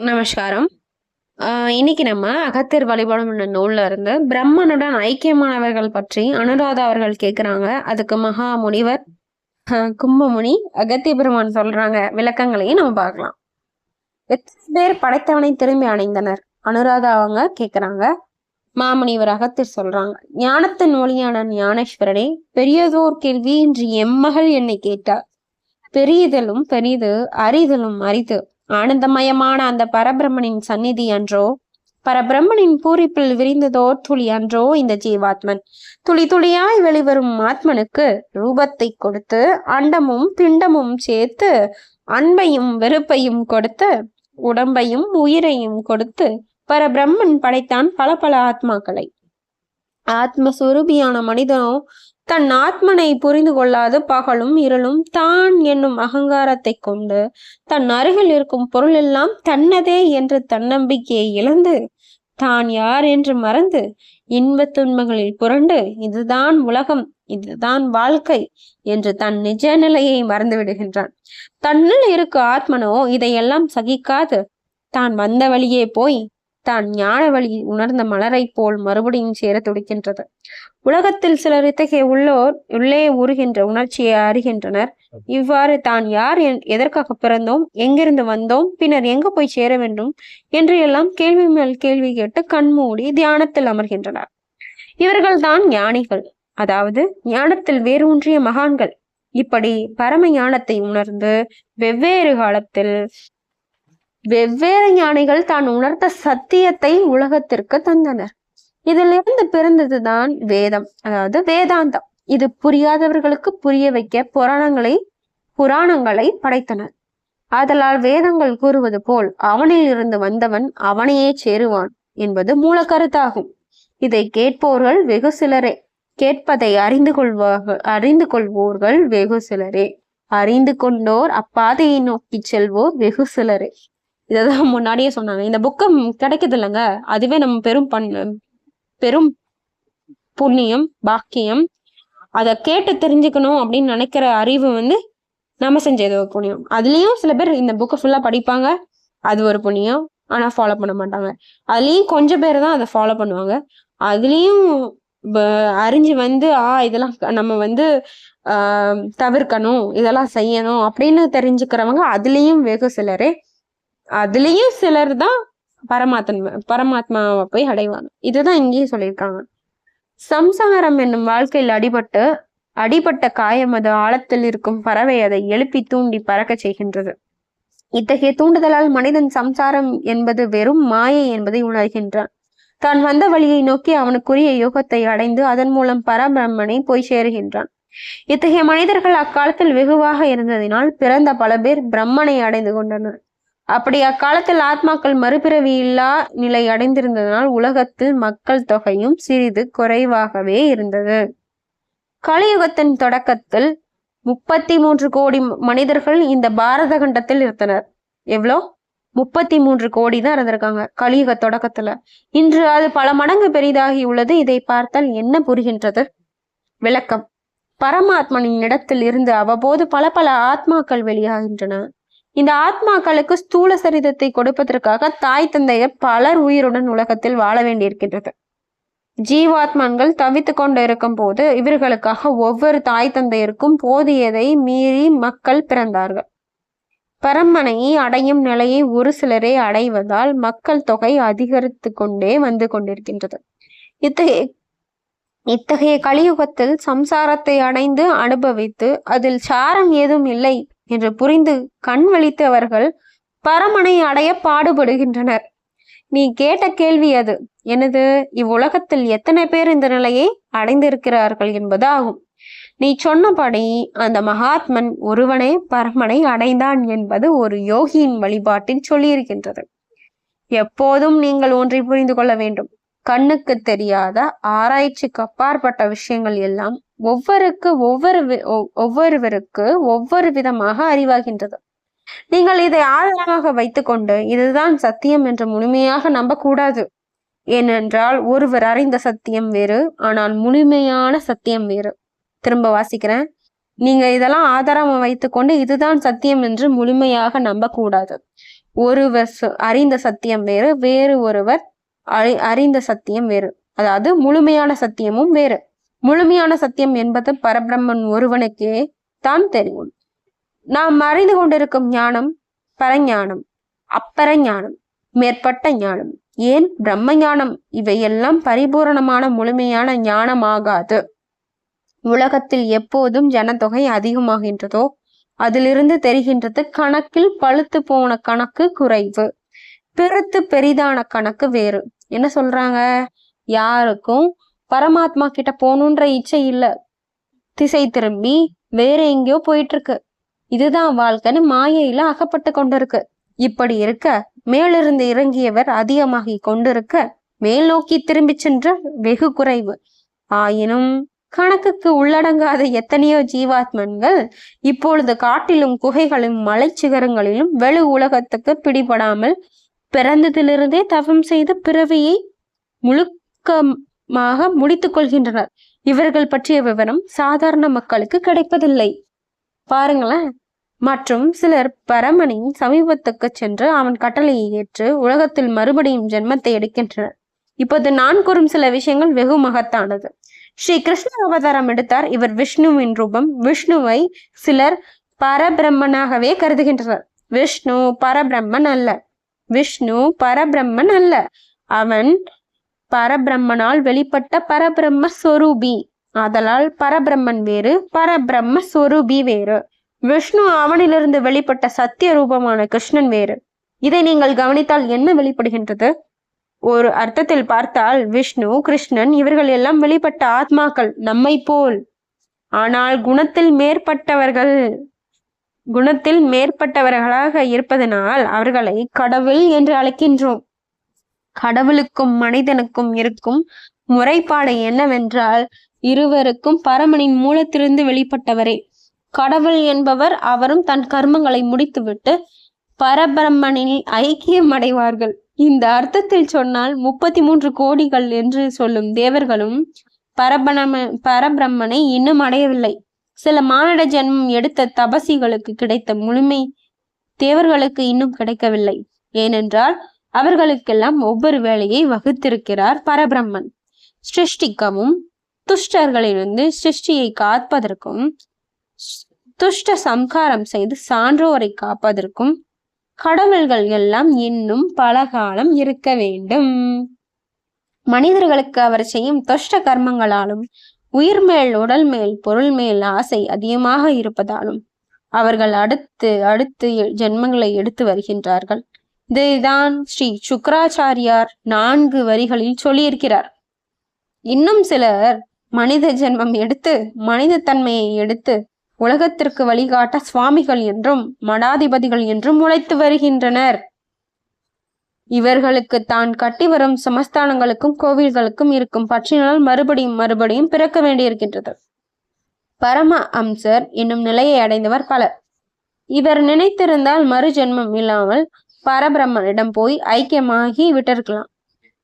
நமஸ்காரம். இன்னைக்கு நம்ம அகத்தியர் வழிபாடும் என்ற நூல்ல இருந்து பிரம்மனுடன் ஐக்கியமானவர்கள் பற்றி அனுராதா அவர்கள் கேக்குறாங்க. அதுக்கு மகா முனிவர் கும்பமுனி அகத்திய பெருமான் சொல்றாங்க. விளக்கங்களையும் நம்ம பார்க்கலாம். எத்தனை பேர் படைத்தவனை திரும்பி அணைந்தனர்? அனுராதா அவங்க கேக்குறாங்க. மாமுனிவர் அகத்தியர் சொல்றாங்க. ஞானத்தின் ஒளியான ஞானேஸ்வரனே, பெரியதோர் கேள்வி இன்று எம்மகள் என்னை கேட்டார். பெரியதலும் பெரிது, அரிதலும் அரிது, ஆனந்தமயமான அந்த பரபிரம்மனின் சந்நிதி அன்றோ, பரபிரம்மனின் பூரிப்பில் விரிந்ததோர் துளி அன்றோ இந்த ஜீவாத்மன். துளி துளியாய் வெளிவரும் ஆத்மனுக்கு ரூபத்தை கொடுத்து, அண்டமும் பிண்டமும் சேர்த்து, அன்பையும் வெறுப்பையும் கொடுத்து, உடம்பையும் உயிரையும் கொடுத்து பரபிரம்மன் படைத்தான் பல பல ஆத்மாக்களை. ஆத்மஸ்வரூபியான மனிதனோ தன் ஆத்மனை புரிந்து கொள்ளாது பகலும் இருளும் தான் என்னும் அகங்காரத்தை கொண்டு தன் அருகில் இருக்கும் பொருள் எல்லாம் தன்னதே என்று தன்னம்பிக்கையை இழந்து தான் யார் என்று மறந்து இன்பத் துன்பங்களில் புரண்டு இதுதான் உலகம், இதுதான் வாழ்க்கை என்று தன் நிஜ நிலையை மறந்து விடுகின்றான். தன்னில் இருக்க ஆத்மனோ இதையெல்லாம் சகிக்காது தான் வந்த வழியே போய் தான் ஞான வழி உணர்ந்த மலரை போல் மறுபடியும் சேர துடிக்கின்றது. உலகத்தில் சிலர் இத்தகைய உள்ளே உருகின்ற உணர்ச்சியை அறிகின்றனர். இவ்வாறு தான் யார், எதற்காக பிறந்தோம், எங்கிருந்து வந்தோம், பின்னர் எங்கு போய் சேர வேண்டும் என்று எல்லாம் கேள்வி மேல் கேள்வி கேட்டு கண்மூடி தியானத்தில் அமர்கின்றனர். இவர்கள் தான் ஞானிகள், அதாவது ஞானத்தில் வேரூன்றிய மகான்கள். இப்படி பரம ஞானத்தை உணர்ந்து வெவ்வேறு காலத்தில் வெவ்வேறு ஞானிகள் தான் உணர்ந்த சத்தியத்தை உலகத்திற்கு தந்தனர். இதிலிருந்து பிறந்ததுதான் வேதம், அதாவது வேதாந்தம். இது புரியாதவர்களுக்கு புரிய வைக்க புராணங்களை படைத்தனர். ஆதலால் வேதங்கள் கூறுவது போல் அவனில் இருந்து வந்தவன் அவனையே சேருவான் என்பது மூல கருத்தாகும். இதை கேட்போர்கள் வெகு சிலரே, கேட்பதை அறிந்து கொள்வோர்கள் வெகு சிலரே, அறிந்து கொண்டோர் அப்பாதையை நோக்கி செல்வோர் வெகு சிலரே. இதான் முன்னாடியே சொன்னாங்க. இந்த புக்கம் கிடைக்குது இல்லைங்க, அதுவே நம்ம பெரும் புண்ணியம், பாக்கியம். அதை கேட்டு தெரிஞ்சுக்கணும் அப்படின்னு நினைக்கிற அறிவு நம்ம செஞ்சது ஒரு புண்ணியம். அதுலயும் சில பேர் இந்த புக்கை ஃபுல்லா படிப்பாங்க, அது ஒரு புண்ணியம், ஆனா ஃபாலோ பண்ண மாட்டாங்க. அதுலயும் கொஞ்சம் பேர் தான் அதை ஃபாலோ பண்ணுவாங்க. அதுலயும் அறிஞ்சு இதெல்லாம் நம்ம தவிர்க்கணும், இதெல்லாம் செய்யணும் அப்படின்னு தெரிஞ்சுக்கிறவங்க அதுலயும் வெகு சிலரே. அதுலயும் சிலர் தான் பரமாத்மாவை போய் அடைவாங்க. இதுதான் இங்கேயும் சொல்லியிருக்காங்க. சம்சாரம் என்னும் வாழ்க்கையில் அடிபட்ட காயம் அது ஆழத்தில் இருக்கும் பறவை அதை எழுப்பி தூண்டி பறக்க செய்கின்றது. இத்தகைய தூண்டுதலால் மனிதன் சம்சாரம் என்பது வெறும் மாயை என்பதை உணர்கின்றான். தான் வந்த வழியை நோக்கி அவனுக்குரிய யோகத்தை அடைந்து அதன் மூலம் பரபிரம்மனை போய் சேருகின்றான். இத்தகைய மனிதர்கள் அக்காலத்தில் வெகுவாக இருந்ததினால் பிறந்த பல பேர் பிரம்மனை அடைந்து கொண்டனர். அப்படி அக்காலத்தில் ஆத்மாக்கள் மறுபிறவி இல்லா நிலை அடைந்திருந்ததனால் உலகத்தில் மக்கள் தொகையும் சிறிது குறைவாகவே இருந்தது. கலியுகத்தின் தொடக்கத்தில் 33 கோடி மனிதர்கள் இந்த பாரத கண்டத்தில் இருந்தனர். எவ்வளோ? 33 கோடி தான் இருந்திருக்காங்க கலியுக தொடக்கத்துல. இன்று அது பல மடங்கு பெரிதாகி உள்ளது. இதை பார்த்தால் என்ன புரிகின்றது? விளக்கம். பரமாத்மனின் இடத்தில் இருந்து அவ்வப்போது பல பல ஆத்மாக்கள் வெளியாகின்றன. இந்த ஆத்மாக்களுக்கு ஸ்தூல சரிதத்தை கொடுப்பதற்காக தாய் தந்தையர் பலர் உயிருடன் உலகத்தில் வாழ வேண்டியிருக்கின்றது. ஜீவாத்மான்கள் தவித்து கொண்டு இருக்கும் போது இவர்களுக்காக ஒவ்வொரு தாய் தந்தையருக்கும் போதியதை மீறி மக்கள் பிறந்தார்கள். பரமனை அடையும் நிலையை ஒரு சிலரே அடைவதால் மக்கள் தொகை அதிகரித்து கொண்டே வந்து கொண்டிருக்கின்றது. இத்தகைய கலியுகத்தில் சம்சாரத்தை அடைந்து அனுபவித்து அதில் சாரம் ஏதும் இல்லை என்று புரிந்து கண் வலித்தவர்கள் பரமனை அடைய பாடுபடுகின்றனர். நீ கேட்ட கேள்வி அது எனது, இவ்வுலகத்தில் எத்தனை பேர் இந்த நிலையை அடைந்திருக்கிறார்கள் என்பது ஆகும். நீ சொன்னபடி அந்த மகாத்மன் ஒருவனே பரமனை அடைந்தான் என்பது ஒரு யோகியின் வழிபாட்டில் சொல்லியிருக்கின்றது. எப்போதும் நீங்கள் ஒன்றை புரிந்து கொள்ள வேண்டும். கண்ணுக்கு தெரியாத ஆராய்ச்சிக்கு அப்பாற்பட்ட விஷயங்கள் எல்லாம் ஒவ்வொருவருக்கு ஒவ்வொரு விதமாக அறிவாகின்றது. நீங்கள் இதை ஆழமாக வைத்துக்கொண்டு இதுதான் சத்தியம் என்று முழுமையாக நம்பக்கூடாது. ஏனென்றால் ஒருவர் அறிந்த சத்தியம் வேறு, ஆனால் முழுமையான சத்தியம் வேறு. திரும்ப வாசிக்கிறேன். நீங்க இதெல்லாம் ஆதாரமா வைத்துக்கொண்டு இதுதான் சத்தியம் என்று முழுமையாக நம்பக்கூடாது. ஒருவர் அறிந்த சத்தியம் வேறு, வேறு ஒருவர் அறிந்த சத்தியம் வேறு. அதாவது முழுமையான சத்தியமும் வேறு. முழுமையான சத்தியம் என்பது பரபிரம்மன் ஒருவனுக்கே தான் தெரியும். நாம் அறிந்து கொண்டிருக்கும் ஞானம் பரஞானம், அப்பர ஞானம், மேற்பட்ட ஞானம், ஏன் பிரம்ம ஞானம், இவையெல்லாம் பரிபூரணமான முழுமையான ஞானமாகாது. உலகத்தில் எப்போதும் ஜனத்தொகை அதிகமாகின்றதோ அதிலிருந்து தெரிகின்றது கணக்கில் பழுத்து போன கணக்கு குறைவு, பெருத்து பெரிதான கணக்கு வேறு. என்ன சொல்றாங்க? யாருக்கும் பரமாத்மா கிட்ட போகணுன்ற இச்சை இல்ல, திசை திரும்பி வேற எங்கேயோ போயிட்டு இருக்கு. இதுதான் வாழ்க்கைன்னு மாயையில அகப்பட்டு கொண்டிருக்கு. இப்படி இருக்க மேலிருந்து இறங்கியவர் அதிகமாகி கொண்டிருக்க மேல் நோக்கி திரும்பி சென்ற வெகு குறைவு. ஆயினும் கணக்குக்கு உள்ளடங்காத எத்தனையோ ஜீவாத்மன்கள் இப்பொழுது காட்டிலும் குகைகளும் மலை சிகரங்களிலும் வெளி உலகத்துக்கு பிடிபடாமல் பிறந்ததிலிருந்தே தவம் செய்து பிறவியை முழுக்கமாக முடித்துக் கொள்கின்றனர். இவர்கள் பற்றிய விவரம் சாதாரண மக்களுக்கு கிடைப்பதில்லை. பாருங்களேன். மற்றும் சிலர் பரமனின் சமீபத்துக்கு சென்று அவன் கட்டளையை ஏற்று உலகத்தில் மறுபடியும் ஜென்மத்தை எடுக்கின்றனர். இப்போது நான் கூறும் சில விஷயங்கள் வெகு மகத்தானது. ஸ்ரீ கிருஷ்ண அவதாரம் எடுத்தார். இவர் விஷ்ணுவின் ரூபம். விஷ்ணுவை சிலர் பரபிரம்மனாகவே கருதுகின்றனர். விஷ்ணு பரபிரம்மன் அல்ல. விஷ்ணு பரபிரம்மன் அல்ல. அவன் பரபிரம்மனால் வெளிப்பட்ட பரபிரம்ம ஸ்வரூபி. ஆதலால் பரபிரம்மன் வேறு, பரபிரம்ம ஸ்வரூபி வேறு. விஷ்ணு அவனிலிருந்து வெளிப்பட்ட சத்திய ரூபமான கிருஷ்ணன் வேறு. இதை நீங்கள் கவனித்தால் என்ன வெளிப்படுகின்றது? ஒரு அர்த்தத்தில் பார்த்தால் விஷ்ணு, கிருஷ்ணன் இவர்கள் எல்லாம் வெளிப்பட்ட ஆத்மாக்கள், நம்மை போல். ஆனால் குணத்தில் மேற்பட்டவர்களாக இருப்பதனால் அவர்களை கடவுள் என்று அழைக்கின்றோம். கடவுளுக்கும் மனிதனுக்கும் இருக்கும் முறைப்பாடு என்னவென்றால், இருவருக்கும் பரமனின் மூலத்திலிருந்து வெளிப்பட்டவரே. கடவுள் என்பவர் அவரும் தன் கர்மங்களை முடித்துவிட்டு பரபிரம்மனில் ஐக்கியம் அடைவார்கள். இந்த அர்த்தத்தில் சொன்னால் 33 கோடிகள் என்று சொல்லும் தேவர்களும் பரபிரம்மனை இன்னும் அடையவில்லை. சில மானிட ஜென்மம் எடுத்த தபசிகளுக்கு கிடைத்த முழுமை தேவர்களுக்கு இன்னும் கிடைக்கவில்லை. ஏனென்றால் அவர்களுக்கெல்லாம் ஒவ்வொரு வேலையை வகுத்திருக்கிறார் பரபிரம்மன். சிருஷ்டிக்கவும் துஷ்டர்களிலிருந்து சிருஷ்டியை காப்பதற்கும் துஷ்ட சம்காரம் செய்து சான்றோரை காப்பதற்கும் கடவுள்கள் எல்லாம் இன்னும் பல காலம் இருக்க வேண்டும். மனிதர்களுக்கு அவர் செய்யும் துஷ்ட கர்மங்களாலும் உயிர் மேல், உடல் மேல், பொருள் மேல் ஆசை அதிகமாக இருப்பதாலும் அவர்கள் அடுத்து ஜென்மங்களை எடுத்து வருகின்றார்கள். இதைதான் ஸ்ரீ சுக்கராச்சாரியார் 4 வரிகளில் சொல்லியிருக்கிறார். இன்னும் சிலர் மனித ஜென்மம் எடுத்து மனித தன்மையை எடுத்து உலகத்திற்கு வழிகாட்ட சுவாமிகள் என்றும் மடாதிபதிகள் என்றும் உழைத்து வருகின்றனர். இவர்களுக்கு தான் கட்டி வரும் சமஸ்தானங்களுக்கும் கோவில்களுக்கும் இருக்கும் பற்றினால் மறுபடியும் பிறக்க வேண்டியிருக்கின்றது. பரம அம்சர் என்னும் நிலையை அடைந்தவர் பலர். இவர் நினைத்திருந்தால் மறு ஜென்மம் இல்லாமல் பரபிரம்மனிடம் போய் ஐக்கியமாகி விட்டிருக்கலாம்.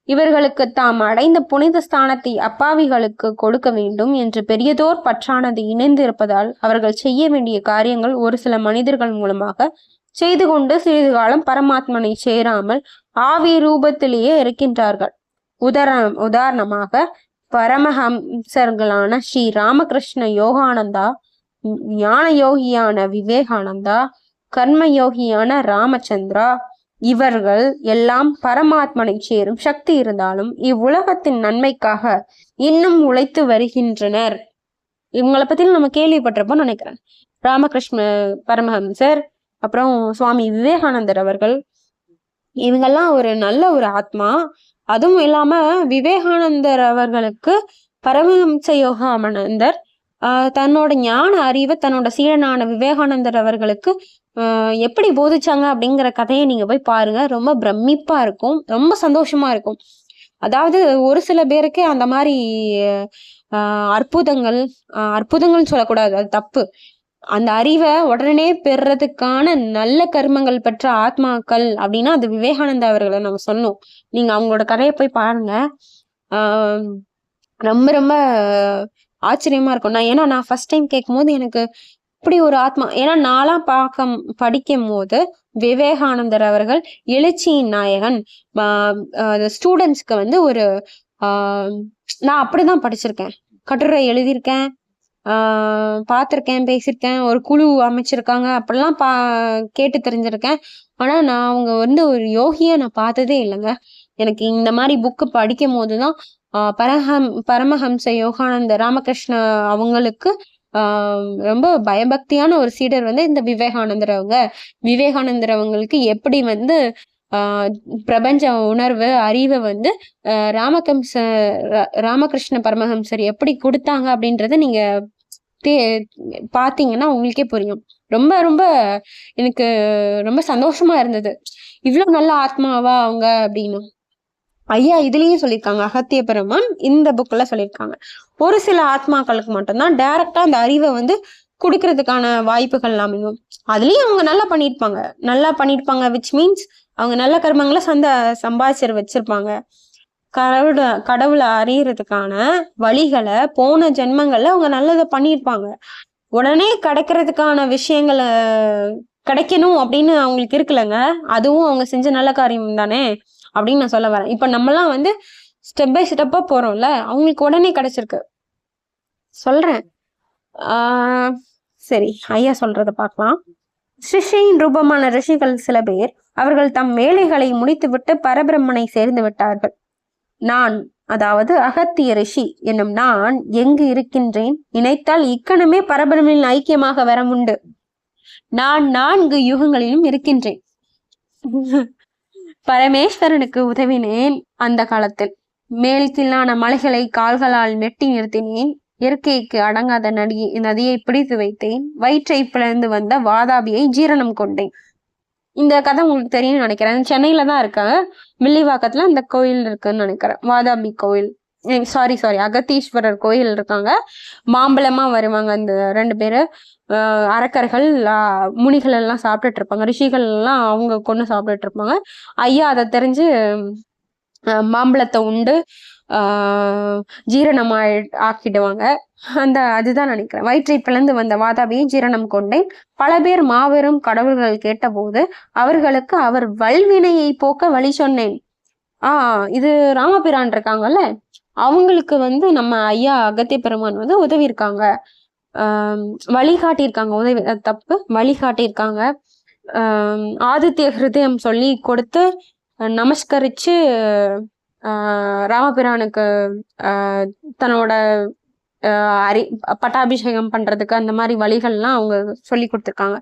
இவர்களுக்கு தாம் அடைந்த புனித ஸ்தானத்தை அப்பாவிகளுக்கு கொடுக்க வேண்டும் என்று பெரியதோர் பற்றானது இணைந்து இருப்பதால் அவர்கள் செய்ய வேண்டிய காரியங்கள் ஒரு சில மனிதர்கள் மூலமாக செய்து கொண்டு சிறிது காலம் பரமாத்மனை சேராமல் ஆவி ரூபத்திலேயே இருக்கின்றார்கள். உதாரணமாக பரமஹம்சர்களான ஸ்ரீ ராமகிருஷ்ண யோகானந்தா, ஞான யோகியான விவேகானந்தா, கர்ம யோகியான ராமச்சந்திரா, இவர்கள் எல்லாம் பரமாத்மனை சேரும் சக்தி இருந்தாலும் இவ்வுலகத்தின் நன்மைக்காக இன்னும் உழைத்து வருகின்றனர். இவங்களை பத்தி நம்ம கேள்விப்பட்டிருப்போம் நினைக்கிறேன். ராமகிருஷ்ண பரமஹம்சர், அப்புறம் சுவாமி விவேகானந்தர் அவர்கள், இவங்கெல்லாம் ஒரு நல்ல ஒரு ஆத்மா. அதுவும் இல்லாம விவேகானந்தர் அவர்களுக்கு பரமஹம்ச யோகானந்தர் தன்னோட ஞான அறிவை தன்னோட சீடனான விவேகானந்தர் அவர்களுக்கு எப்படி போதிச்சாங்க அப்படிங்கிற கதையை நீங்க போய் பாருங்க. ரொம்ப பிரமிப்பா இருக்கும், ரொம்ப சந்தோஷமா இருக்கும். அதாவது ஒரு சில பேருக்கே அந்த மாதிரி அற்புதங்கள்னு சொல்லக்கூடாது, அது தப்பு. அந்த அறிவை உடனே பெறதுக்கான நல்ல கர்மங்கள் பெற்ற ஆத்மாக்கள் அப்படின்னா அது விவேகானந்தா அவர்களை நம்ம சொன்னோம். நீங்க அவங்களோட கதையை போய் பாருங்க. ரொம்ப ரொம்ப ஆச்சரியமா இருக்கும். நான் ஃபர்ஸ்ட் டைம் கேட்கும் போது எனக்கு இப்படி ஒரு ஆத்மா. ஏன்னா நான்லாம் படிக்கும் போது விவேகானந்தர் அவர்கள் எழுச்சியின் நாயகன், ஸ்டூடெண்ட்ஸ்க்கு வந்து ஒரு நான் அப்படிதான் படிச்சிருக்கேன், கட்டுரை எழுதியிருக்கேன், பார்த்துருக்கேன், பேசியிருக்கேன், ஒரு குழு அமைச்சிருக்காங்க அப்படிலாம் கேட்டு தெரிஞ்சிருக்கேன். ஆனா நான் அவங்க வந்து ஒரு யோகிய நான் பார்த்ததே இல்லைங்க. எனக்கு இந்த மாதிரி புக்கு படிக்கும் போதுதான் பரமஹம்ச யோகானந்த ராமகிருஷ்ண அவங்களுக்கு ரொம்ப பயபக்தியான ஒரு சீடர் வந்து இந்த விவேகானந்தர் அவங்களுக்கு எப்படி வந்து பிரபஞ்ச உணர்வு அறிவை வந்து ராமகிருஷ்ண பரமஹம்சர் எப்படி கொடுத்தாங்க அப்படின்றத நீங்க பாத்தீங்கன்னா உங்களுக்கே புரியும். ரொம்ப ரொம்ப எனக்கு ரொம்ப சந்தோஷமா இருந்தது, இவ்வளவு நல்ல ஆத்மாவா அவங்க அப்படின்னு. ஐயா இதுலயும் சொல்லியிருக்காங்க, அகத்திய பெருமான் இந்த புக்ல சொல்லியிருக்காங்க, ஒரு சில ஆத்மாக்களுக்கு மட்டும்தான் டைரக்டா அந்த அறிவை வந்து கொடுக்கறதுக்கான வாய்ப்புகள் அமையும். அதுலயும் அவங்க நல்லா பண்ணிருப்பாங்க விச் மீன்ஸ் அவங்க நல்ல கர்மங்களை சம்பாதிச்சு வச்சிருப்பாங்க. கடவுளை அறியறதுக்கான வழிகளை போன ஜென்மங்கள்ல அவங்க நல்லதை பண்ணியிருப்பாங்க. உடனே கிடைக்கிறதுக்கான விஷயங்களை கிடைக்கணும் அப்படின்னு அவங்களுக்கு இருக்குல்லங்க, அதுவும் அவங்க செஞ்ச நல்ல காரியம் தானே அப்படின்னு நான் சொல்ல வரேன். இப்ப நம்மலாம் வந்து ஸ்டெப் பை ஸ்டெப்பா போறோம்ல, அவங்களுக்கு உடனே கிடைச்சிருக்கு சொல்றேன். சரி, ஐயா சொல்றத பார்க்கலாம். சிஷ்யின் ரூபமான ரிஷிகள் சில பேர் அவர்கள் தம் வேலைகளை முடித்துவிட்டு பரபிரம்மனை சேர்ந்து விட்டார்கள். நான், அதாவது அகத்திய ரிஷி என்னும் நான் எங்கு இருக்கின்றேன்? நினைத்தால் இக்கணமே பரபிரமனில் ஐக்கியமாக வர உண்டு. நான் 4 யுகங்களிலும் இருக்கின்றேன். பரமேஸ்வரனுக்கு உதவினேன். அந்த காலத்தில் மேல்கில்லான மலைகளை கால்களால் மெட்டி நிறுத்தினேன். இயற்கைக்கு அடங்காத நதியை பிடித்து வைத்தேன். வயிற்றை பிளந்து வந்த வாதாபியை ஜீரணம் கொண்டேன். இந்த கதை உங்களுக்கு தெரியும்னு நினைக்கிறேன். சென்னையில தான் இருக்காங்க, வில்லிவாக்கத்துல அந்த கோயில் இருக்குன்னு நினைக்கிறேன், வாதாபி கோயில். சாரி அகத்தீஸ்வரர் கோயில் இருக்காங்க. மாம்பழமா வருவாங்க அந்த 2 பேரு அரக்கர்கள், முனிகள் எல்லாம் சாப்பிட்டுட்டு இருப்பாங்க, ரிஷிகள் எல்லாம் அவங்க கொண்டு சாப்பிட்டுட்டு இருப்பாங்க. ஐயா அதை தெரிஞ்சு மாம்பழத்தை உண்டு ஜீரணமா ஆக்கிடுவாங்க. அதுதான் நினைக்கிறேன். வயிற்றை பிளந்து வந்த வாதாபியை ஜீரணம் கொண்டேன். பல பேர் மாபெரும் கடவுள்கள் கேட்டபோது அவர்களுக்கு அவர் வல்வினையை போக்க வழி சொன்னேன். இது ராமபிரான் இருக்காங்கல்ல, அவங்களுக்கு வந்து நம்ம ஐயா அகத்திய பெருமான் வந்து உதவி இருக்காங்க, வழிகாட்டியிருக்காங்க. உதவி தப்பு, வழிகாட்டியிருக்காங்க. ஆதித்ய ஹிருதயம் சொல்லி கொடுத்து நமஸ்கரிச்சு ராமபிரானுக்கு தன்னோட பட்டாபிஷேகம் பண்றதுக்கு அந்த மாதிரி வழிகள்லாம் அவங்க சொல்லி கொடுத்துருக்காங்க.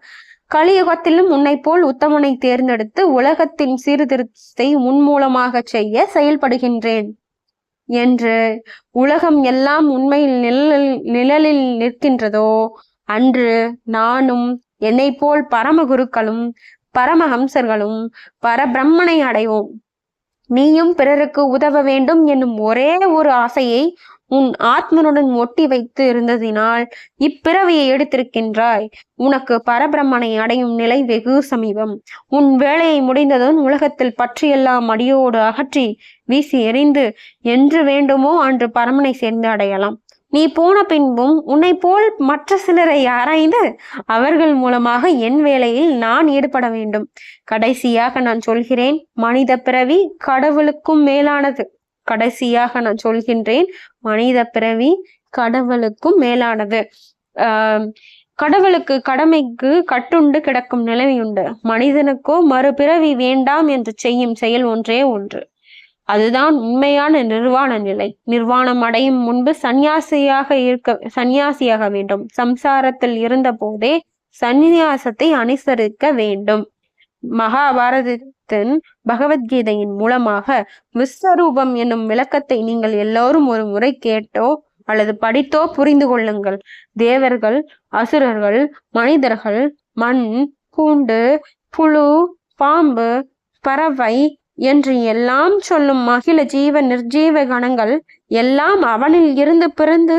கலியுகத்திலும் உன்னை போல் உத்தமனை தேர்ந்தெடுத்து உலகத்தின் சீர்திருத்தத்தை முன்மூலமாக செய்ய செயல்படுகின்றேன் என்று உலகம் எல்லாம் உண்மையில் நிழலில் நிற்கின்றதோ அன்று நானும் என்னை போல் பரமகுருக்களும் பரமஹம்சர்களும் பரபிரம்மனை அடைவோம். நீயும் பிறருக்கு உதவ வேண்டும் என்னும் ஒரே ஒரு ஆசையை உன் ஆத்மனுடன் ஒட்டி வைத்து இருந்ததினால் இப்பிறவியை எடுத்திருக்கின்றாய். உனக்கு பரபிரம்மனை அடையும் நிலை வெகு சமீபம். உன் வேலையை முடிந்ததும் உலகத்தில் பற்றியெல்லாம் அடியோடு அகற்றி வீசி எறிந்து என்று வேண்டுமோ அன்று பரமனை சேர்ந்து அடையலாம். நீ போன பின்பும் உன்னை போல் மற்ற சிலரை ஆராய்ந்து அவர்கள் மூலமாக என் வேலையில் நான் ஈடுபட வேண்டும். கடைசியாக நான் சொல்கிறேன், மனித பிறவி கடவுளுக்கும் மேலானது. கடைசியாக நான் சொல்கின்றேன், மனித பிறவி கடவுளுக்கும் மேலானது. கடவுளுக்கு கடமைக்கு கட்டுண்டு கிடக்கும் நிலைமையுண்டு. மனிதனுக்கோ மறுபிறவி வேண்டாம் என்று செய்யும் செயல் ஒன்றே ஒன்று. அதுதான் உண்மையான நிர்வாண நிலை. நிர்வாணம் அடையும் முன்பு சந்நியாசியாக வேண்டும். சம்சாரத்தில் இருந்த போதே சந்நியாசத்தை அனுசரிக்க வேண்டும். மகாபாரதத்தின் பகவத்கீதையின் மூலமாக விஸ்வரூபம் என்னும் விளக்கத்தை நீங்கள் எல்லோரும் ஒரு முறை கேட்டோ அல்லது படித்தோ புரிந்து கொள்ளுங்கள். தேவர்கள், அசுரர்கள், மனிதர்கள், மண், பூண்டு, புழு, பாம்பு, பறவை என்று எல்லாம் சொல்லும் அகில ஜீவ நிர்ஜீவ கணங்கள் எல்லாம் அவனில் இருந்து பிறந்து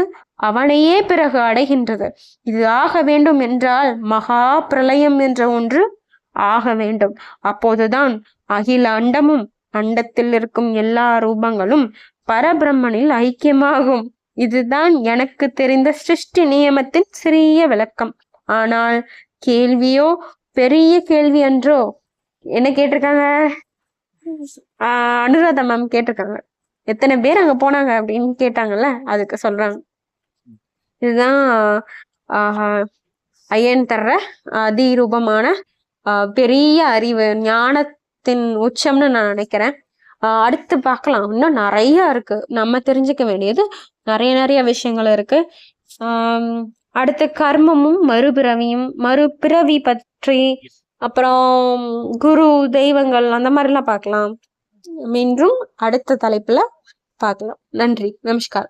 அவனையே பிறகு அடைகின்றது. இது ஆக வேண்டும் என்றால் மகா பிரளயம் என்ற ஒன்று ஆக வேண்டும். அப்போதுதான் அகில அண்டமும் அண்டத்தில் இருக்கும் எல்லா ரூபங்களும் பரபிரம்மனில் ஐக்கியமாகும். இதுதான் எனக்கு தெரிந்த சிருஷ்டி நியமத்தின் சிறிய விளக்கம். ஆனால் கேள்வியோ பெரிய கேள்வி அன்றோ. என்ன கேட்டிருக்காங்க? அனுராதா மேம் கேட்டிருக்காங்க, எத்தனை பேர் அங்க போனாங்க அப்படின்னு கேட்டாங்கல்ல, அதுக்கு சொல்றாங்க. இதுதான் ஐயன் தர்ற அதிரூபமான பெரிய அறிவு, ஞானத்தின் உச்சம்னு நான் நினைக்கிறேன். அடுத்து பார்க்கலாம். இன்னும் நிறைய இருக்கு நம்ம தெரிஞ்சுக்க வேண்டியது, நிறைய விஷயங்கள் இருக்கு. அடுத்து கர்மமும் மறுபிறவி பற்றி, அப்புறம் குரு, தெய்வங்கள், அந்த மாதிரிலாம் பார்க்கலாம். மீண்டும் அடுத்த தலைப்புல பார்க்கலாம். நன்றி, நமஸ்கார்.